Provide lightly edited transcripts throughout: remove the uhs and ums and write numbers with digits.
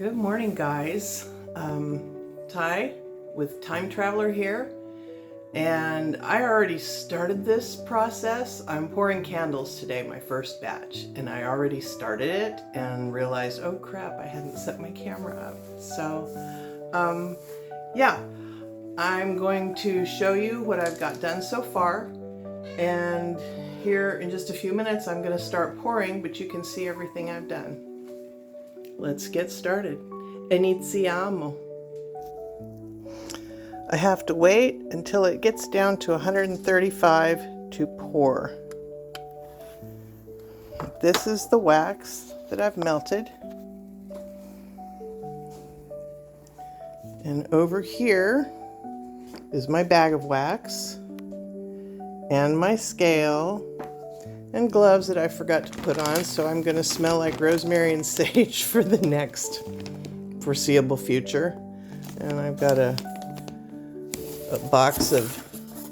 Good morning, guys. Ty with Time Traveler here, and I already started this process. I'm pouring candles today, my first batch, and I already started it and realized, oh crap, I hadn't set my camera up. So, yeah, I'm going to show you what I've got done so far, and here in just a few minutes I'm going to start pouring, but you can see everything I've done. Let's get started. Iniziamo. I have to wait until it gets down to 135 to pour. This is the wax that I've melted. And over here is my bag of wax and my scale and gloves that I forgot to put on, so I'm going to smell like rosemary and sage for the next foreseeable future. And I've got a box of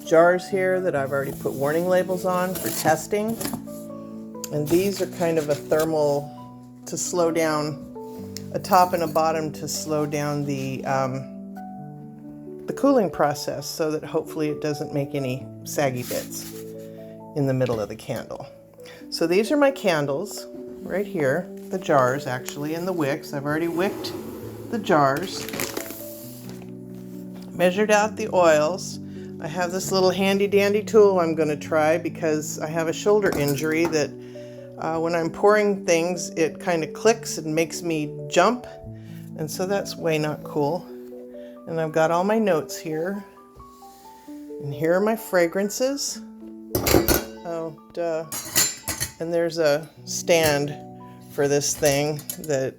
jars here that I've already put warning labels on for testing. And these are kind of a thermal to slow down, a top and a bottom to slow down the cooling process so that hopefully it doesn't make any saggy bits in the middle of the candle. So these are my candles right here, the jars actually, and the wicks. I've already wicked the jars, measured out the oils. I have this little handy dandy tool I'm going to try because I have a shoulder injury that when I'm pouring things it kind of clicks and makes me jump, and so that's way not cool. And I've got all my notes here, and here are my fragrances. Oh, duh. And there's a stand for this thing that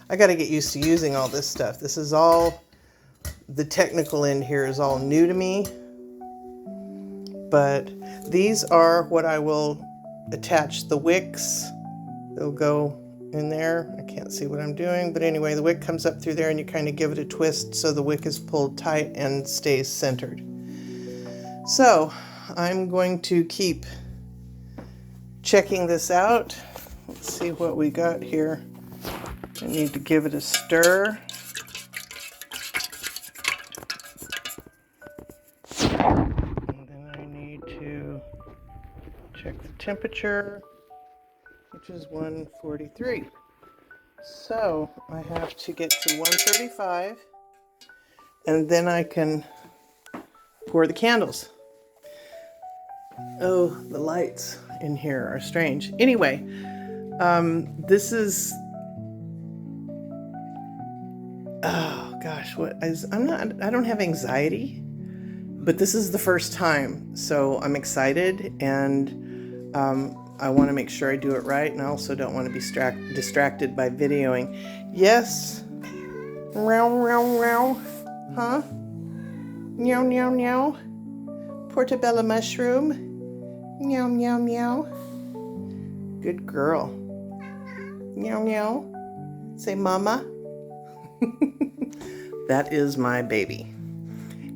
I got to get used to using all this stuff. This is all, the technical end here is all new to me. But these are what I will attach the wicks. They'll go in there. I can't see what I'm doing, but anyway, the wick comes up through there and you kind of give it a twist so the wick is pulled tight and stays centered. So I'm going to keep checking this out. Let's see what we got here. I need to give it a stir. And then I need to check the temperature, which is 143. So I have to get to 135, and then I can pour the candles. Oh, the lights in here are strange. Anyway, this is, oh gosh, I don't have anxiety, but this is the first time, so I'm excited, and I want to make sure I do it right, and I also don't want to be distracted by videoing. Yes. Meow, meow, meow. Huh? Meow, meow, meow. Portobello mushroom. Meow, meow, meow. Good girl. Meow, meow. Say mama. That is my baby.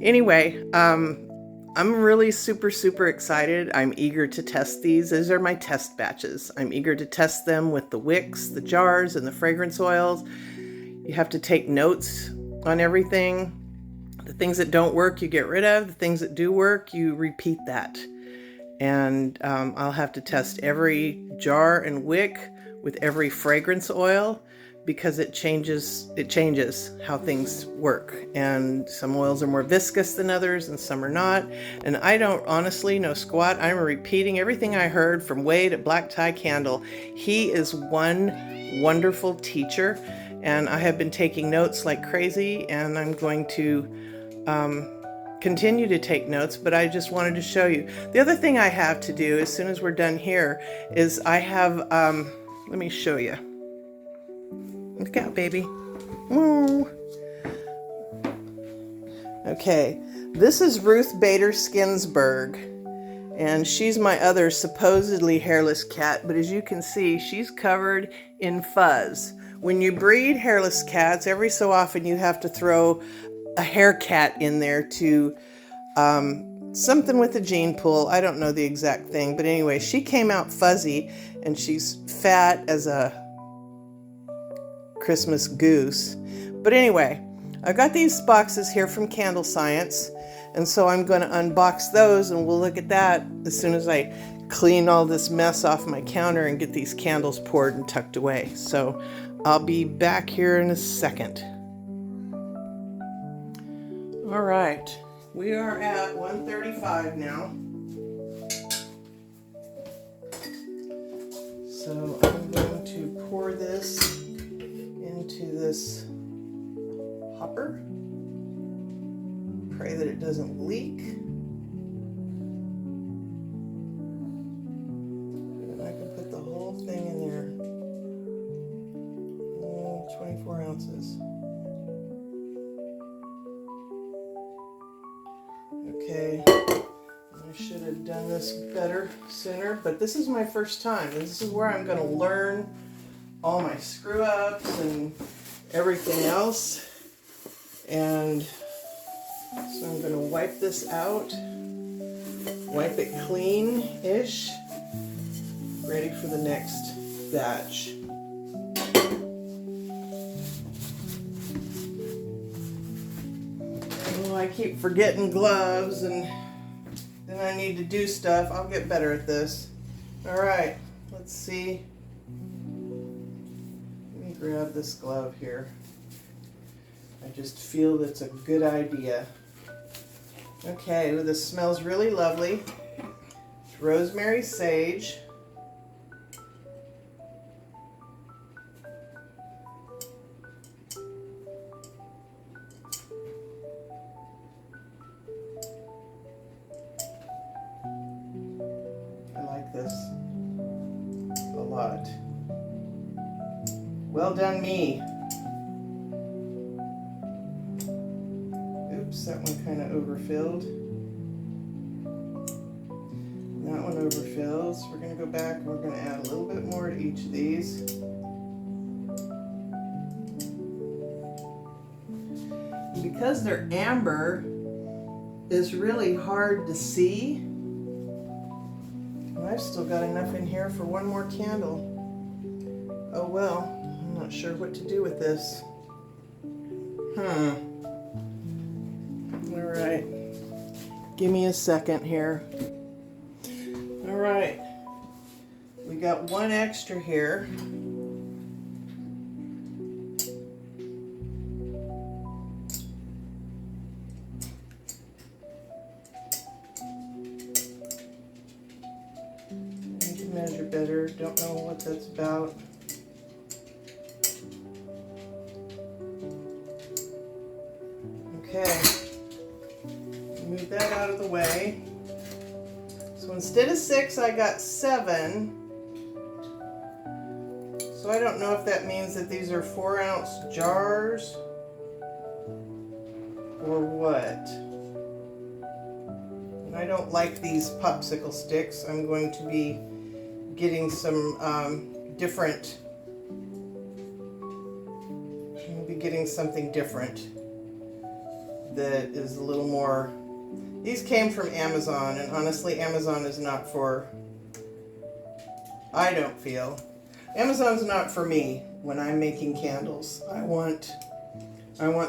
Anyway, I'm really super excited. I'm eager to test these. These are my test batches. I'm eager to test them with the wicks, the jars, and the fragrance oils. You have to take notes on everything. The things that don't work, you get rid of. The things that do work, you repeat that. And I'll have to test every jar and wick with every fragrance oil because it changes how things work. And some oils are more viscous than others and some are not. And I don't honestly know squat. I'm repeating everything I heard from Wade at Black Tie Candle. He is one wonderful teacher, and I have been taking notes like crazy, and I'm going to continue to take notes, but I just wanted to show you. The other thing I have to do as soon as we're done here is I have, let me show you. Look out, baby. Woo. Okay, this is Ruth Bader Skinsberg, and she's my other supposedly hairless cat, but as you can see, she's covered in fuzz. When you breed hairless cats, every so often you have to throw a hair cat in there to something with a gene pool. I don't know the exact thing, but anyway, she came out fuzzy, and she's fat as a Christmas goose. But anyway, I've got these boxes here from Candle Science, and so I'm going to unbox those, and we'll look at that as soon as I clean all this mess off my counter and get these candles poured and tucked away. So I'll be back here in a second. All right, we are at 1:35 now. So I'm going to pour this into this hopper. Pray that it doesn't leak. And I can put the whole thing in there. 24 ounces. Okay. I should have done this better sooner, but this is my first time. This is where I'm going to learn all my screw ups and everything else. And so I'm going to wipe this out, wipe it clean-ish, ready for the next batch. Oh, I keep forgetting gloves, and then I need to do stuff. I'll get better at this. All right, let's see. Let me grab this glove here. I just feel that's a good idea. Okay, well, this smells really lovely. It's rosemary sage. I like this a lot. Well done, me. Oops, that one kind of overfilled. That one overfills. We're going to go back and we're going to add a little bit more to each of these. Because they're amber, it's really hard to see. And I've still got enough in here for one more candle. Oh well, I'm not sure what to do with this. All right, give me a second here. All right, we got one extra here. I need to measure better, don't know what that's about. Okay, move that out of the way. So instead of 6, I got 7. So I don't know if that means that these are 4-ounce jars or what. And I don't like these popsicle sticks. I'm going to be getting some different. I'll be getting something different that is a little more. These came from Amazon, and honestly, Amazon is not for, I don't feel, Amazon's not for me when I'm making candles. I want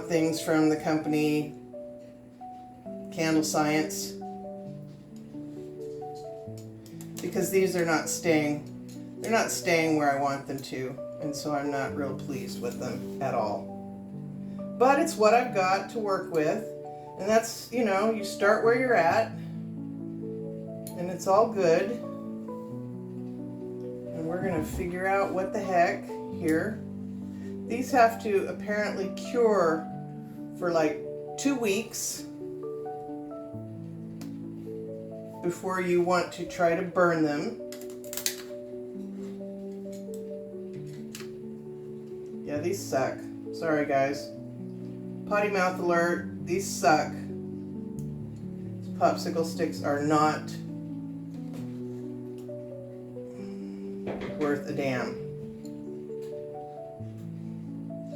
things from the company Candle Science, because these are not staying, they're not staying where I want them to, and so I'm not real pleased with them at all. But it's what I've got to work with. And that's, you know, you start where you're at, and it's all good. And we're going to figure out what the heck here. These have to apparently cure for like 2 weeks before you want to try to burn them. Yeah, these suck. Sorry, guys. Potty mouth alert. These suck. These popsicle sticks are not worth a damn.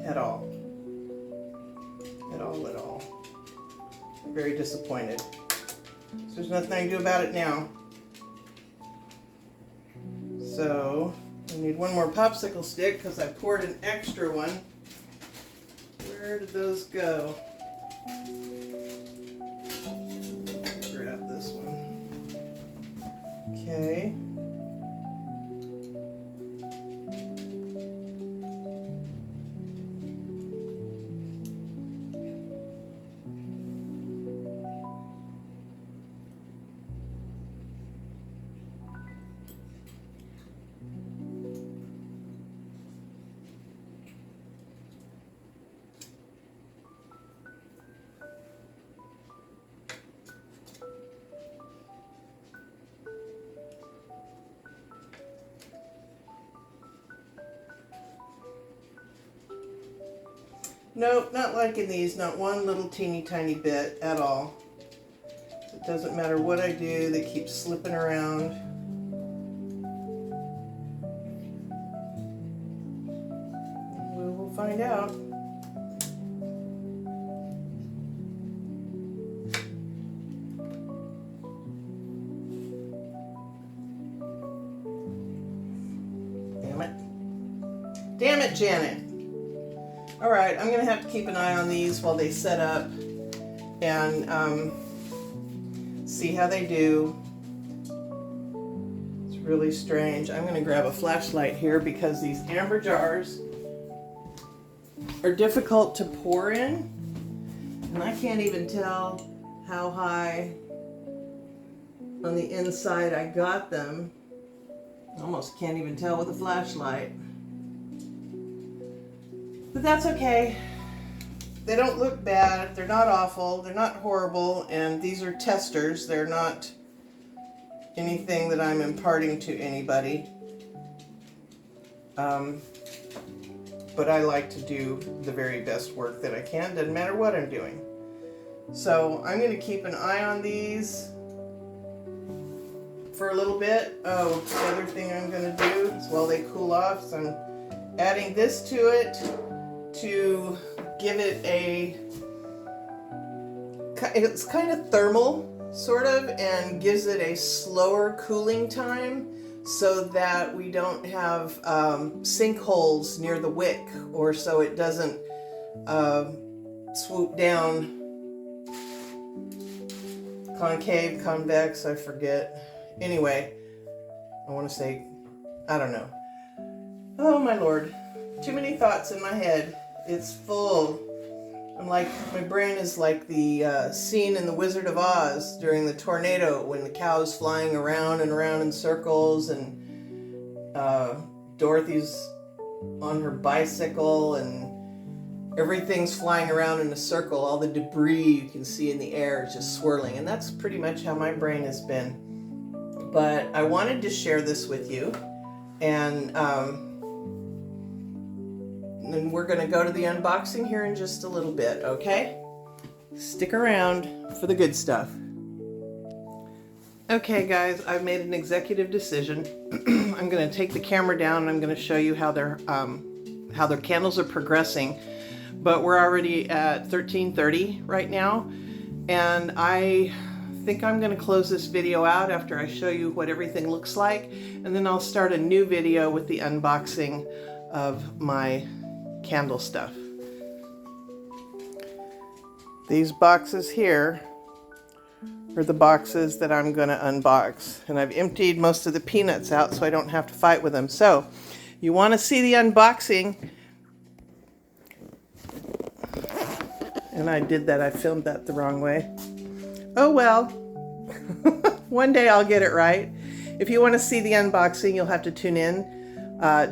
At all. At all, at all. I'm very disappointed. So there's nothing I can do about it now. So, I need one more popsicle stick because I poured an extra one. Where did those go? Grab this one. Okay. Nope, not liking these, not one little teeny tiny bit at all. It doesn't matter what I do, they keep slipping around. We will find out. Damn it. Damn it, Janet. All right, I'm going to have to keep an eye on these while they set up and see how they do. It's really strange. I'm going to grab a flashlight here because these amber jars are difficult to pour in, and I can't even tell how high on the inside I got them. Almost can't even tell with a flashlight. But that's okay. They don't look bad. They're not awful. They're not horrible. And these are testers. They're not anything that I'm imparting to anybody. But I like to do the very best work that I can. Doesn't matter what I'm doing. So I'm going to keep an eye on these for a little bit. Oh, the other thing I'm going to do is while they cool off, so I'm adding this to it to give it it's kind of thermal sort of, and gives it a slower cooling time so that we don't have sinkholes near the wick, or so it doesn't swoop down. Concave, convex, I forget. Anyway, I want to say, I don't know. Oh my Lord, too many thoughts in my head. It's full. I'm like, my brain is like the scene in The Wizard of Oz during the tornado when the cow's flying around and around in circles, and Dorothy's on her bicycle and everything's flying around in a circle. All the debris you can see in the air is just swirling, and that's pretty much how my brain has been. But I wanted to share this with you, and we're going to go to the unboxing here in just a little bit, okay? Stick around for the good stuff. Okay, guys, I've made an executive decision. I'm going to take the camera down and I'm going to show you how their candles are progressing. But we're already at 1330 right now, and I think I'm going to close this video out after I show you what everything looks like, and then I'll start a new video with the unboxing of my candle stuff. These boxes here are the boxes that I'm going to unbox, and I've emptied most of the peanuts out so I don't have to fight with them. So you want to see the unboxing, and I did that, I filmed that the wrong way. Oh well, one day I'll get it right. If you want to see the unboxing, you'll have to tune in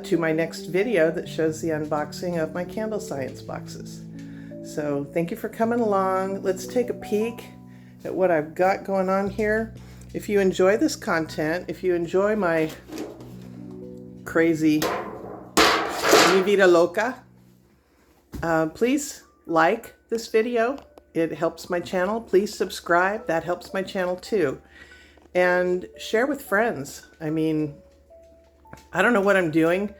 to my next video that shows the unboxing of my candle science boxes. So thank you for coming along. Let's take a peek at what I've got going on here. If you enjoy this content, if you enjoy my crazy mi vida loca, please like this video. It helps my channel. Please subscribe. That helps my channel too. And share with friends. I mean, I don't know what I'm doing,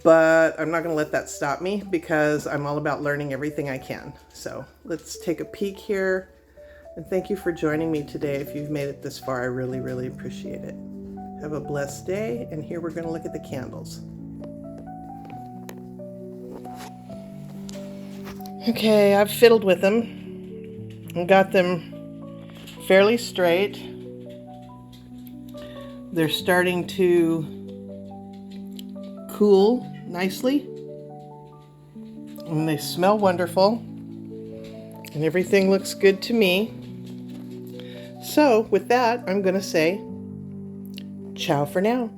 but I'm not going to let that stop me because I'm all about learning everything I can. So let's take a peek here. And thank you for joining me today. If you've made it this far, I really, really appreciate it. Have a blessed day. And here we're going to look at the candles. Okay, I've fiddled with them and got them fairly straight. They're starting to cool nicely, and they smell wonderful, and everything looks good to me. So with that, I'm going to say ciao for now.